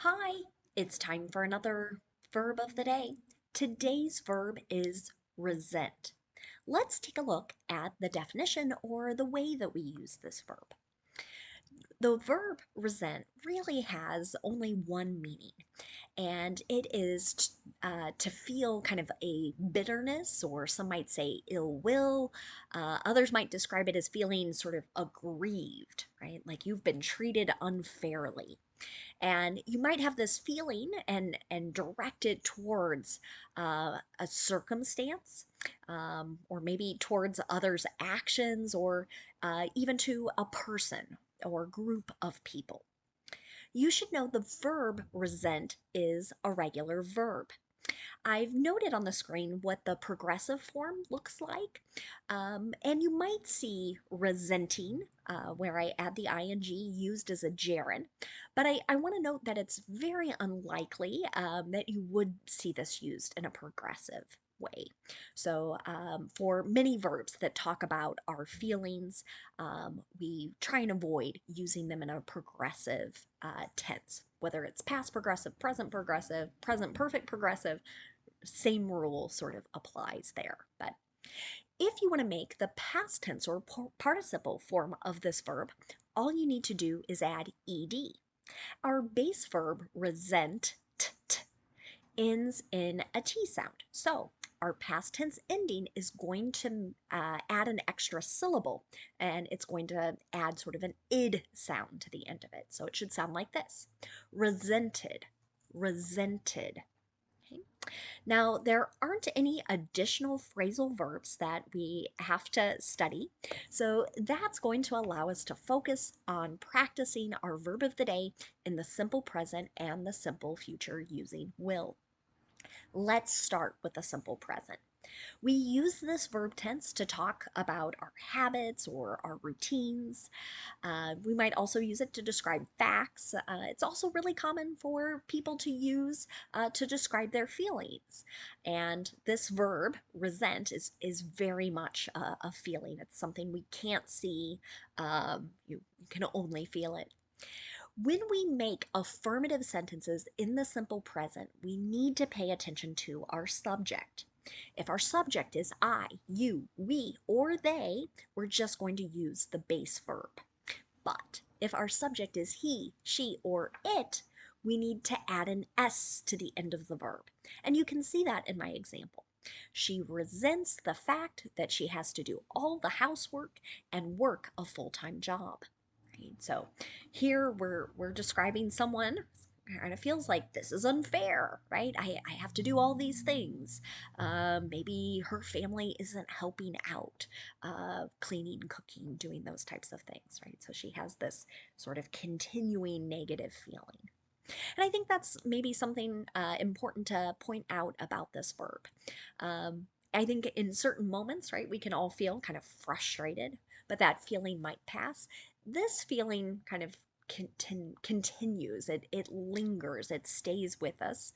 Hi, it's time for another verb of the day. Today's verb is resent. Let's take a look at the definition or the way that we use this verb. The verb resent really has only one meaning, and it is to feel kind of a bitterness, or some might say ill will. Others might describe it as feeling sort of aggrieved, right? Like you've been treated unfairly. And you might have this feeling and direct it towards a circumstance, or maybe towards others' actions, or even to a person or group of people. You should know the verb resent is a regular verb. I've noted on the screen what the progressive form looks like. And you might see resenting, where I add the ing used as a gerund. But I want to note that it's very unlikely that you would see this used in a progressive way. So for many verbs that talk about our feelings, we try and avoid using them in a progressive tense, whether it's past progressive, present perfect progressive. Same rule sort of applies there. But if you want to make the past tense or participle form of this verb, all you need to do is add ed. Our base verb resent ends in a T sound. So our past tense ending is going to add an extra syllable, and it's going to add sort of an id sound to the end of it. So it should sound like this: resented, resented. Okay. Now, there aren't any additional phrasal verbs that we have to study, so that's going to allow us to focus on practicing our verb of the day in the simple present and the simple future using will. Let's start with the simple present. We use this verb tense to talk about our habits or our routines. We might also use it to describe facts. It's also really common for people to use to describe their feelings. And this verb, resent, is very much a feeling. It's something we can't see, you can only feel it. When we make affirmative sentences in the simple present, we need to pay attention to our subject. If our subject is I, you, we, or they, we're just going to use the base verb. But if our subject is he, she, or it, we need to add an S to the end of the verb. And you can see that in my example. She resents the fact that she has to do all the housework and work a full-time job. Right? So here we're describing someone kind of feels like this is unfair, right? I have to do all these things. Maybe her family isn't helping out, cleaning, cooking, doing those types of things, right? So she has this sort of continuing negative feeling. And I think that's maybe something important to point out about this verb. I think in certain moments, right, we can all feel kind of frustrated, but that feeling might pass. This feeling kind of continues, it lingers, it stays with us.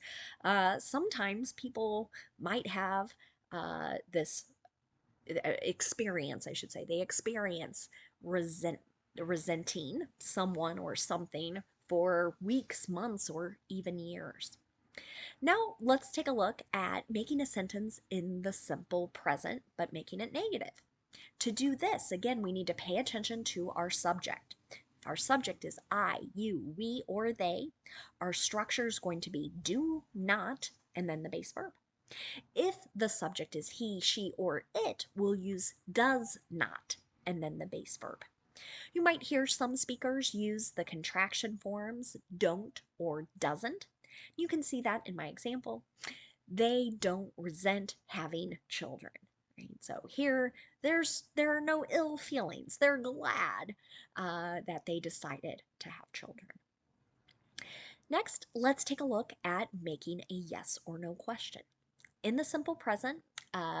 Sometimes people might have this experience, I should say, they experience resenting someone or something for weeks, months, or even years. Now, let's take a look at making a sentence in the simple present, but making it negative. To do this, again, we need to pay attention to our subject. If our subject is I, you, we, or they, our structure is going to be do not, and then the base verb. If the subject is he, she, or it, we'll use does not, and then the base verb. You might hear some speakers use the contraction forms don't or doesn't. You can see that in my example. They don't resent having children. Right? So here, there are no ill feelings. They're glad that they decided to have children. Next, let's take a look at making a yes or no question. In the simple present,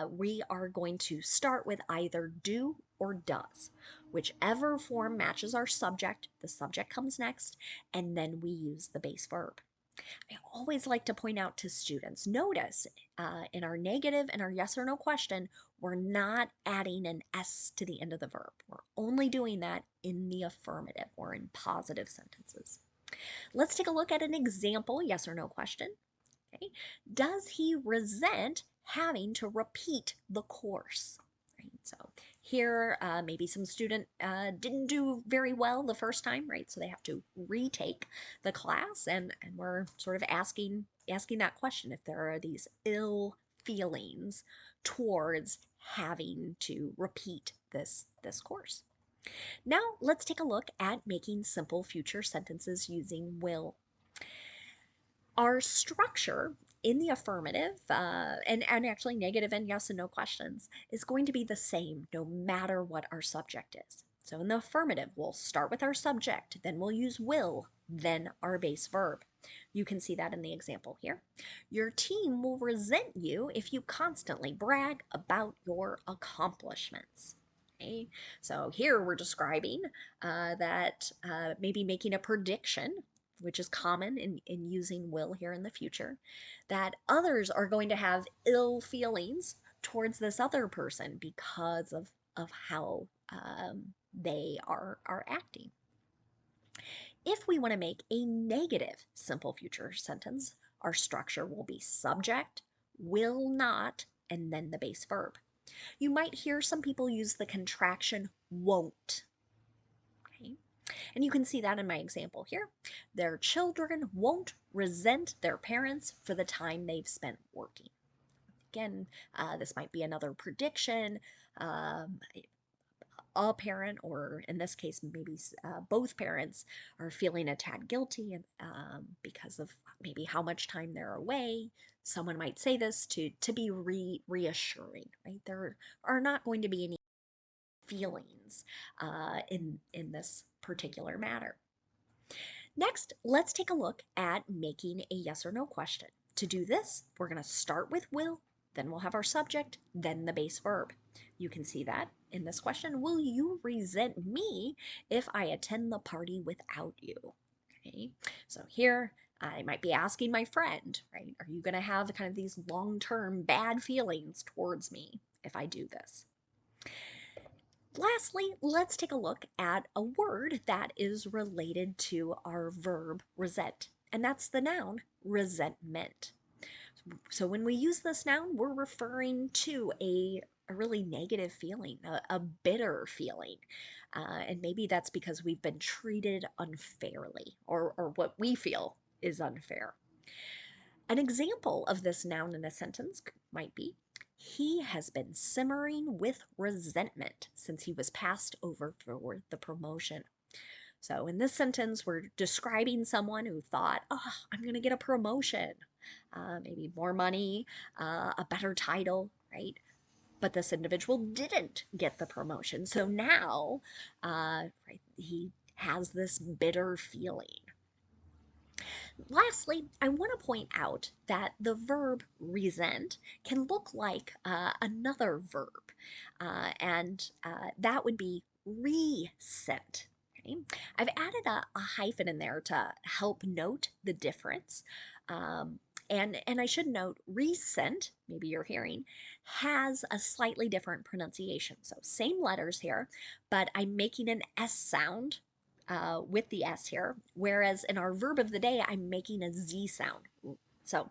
we are going to start with either do or does. Whichever form matches our subject, the subject comes next, and then we use the base verb. I always like to point out to students, notice in our negative and our yes or no question, we're not adding an S to the end of the verb. We're only doing that in the affirmative or in positive sentences. Let's take a look at an example yes or no question. Okay. Does he resent having to repeat the course? Right. So here, maybe some student didn't do very well the first time, right? So they have to retake the class, and we're sort of asking that question if there are these ill feelings towards having to repeat this course. Now let's take a look at making simple future sentences using will. Our structure in the affirmative, and actually negative and yes and no questions, is going to be the same no matter what our subject is. So in the affirmative, we'll start with our subject, then we'll use will, then our base verb. You can see that in the example here. Your team will resent you if you constantly brag about your accomplishments. Okay? So here we're describing that maybe making a prediction, which is common in using will here in the future, that others are going to have ill feelings towards this other person because of how they are acting. If we want to make a negative simple future sentence, our structure will be subject, will not, and then the base verb. You might hear some people use the contraction won't. Okay? And you can see that in my example here. Their children won't resent their parents for the time they've spent working. Again, this might be another prediction. Um, a parent, or in this case, maybe both parents, are feeling a tad guilty because of maybe how much time they're away. Someone might say this to be reassuring, right? There are not going to be any feelings in this particular matter. Next, let's take a look at making a yes or no question. To do this, we're going to start with will, then we'll have our subject, then the base verb. You can see that in this question. Will you resent me if I attend the party without you? Okay, so here I might be asking my friend, right? Are you going to have kind of these long-term bad feelings towards me if I do this? Lastly, let's take a look at a word that is related to our verb resent, and that's the noun resentment. So when we use this noun, we're referring to a really negative feeling, a bitter feeling. And maybe that's because we've been treated unfairly, or what we feel is unfair. An example of this noun in a sentence might be, he has been simmering with resentment since he was passed over for the promotion. So in this sentence, we're describing someone who thought, oh, I'm going to get a promotion, maybe more money, a better title, right? But this individual didn't get the promotion. So now right, he has this bitter feeling. Lastly, I want to point out that the verb resent can look like another verb, and that would be resent. Okay? I've added a hyphen in there to help note the difference. And I should note, resent, maybe you're hearing, has a slightly different pronunciation. So same letters here, but I'm making an S sound with the S here, whereas in our verb of the day, I'm making a Z sound. So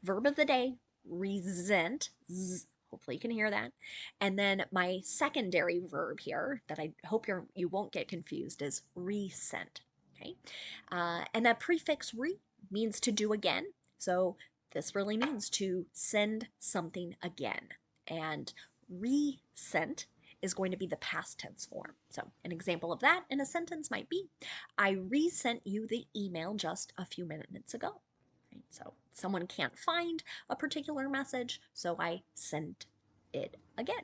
verb of the day, resent, z, hopefully you can hear that. And then my secondary verb here that I hope you won't get confused is resent. Okay, and that prefix re means to do again. So this really means to send something again. And resent is going to be the past tense form. So an example of that in a sentence might be, I resent you the email just a few minutes ago. Right? So someone can't find a particular message, so I sent it again.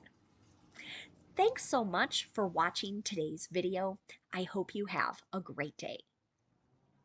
Thanks so much for watching today's video. I hope you have a great day.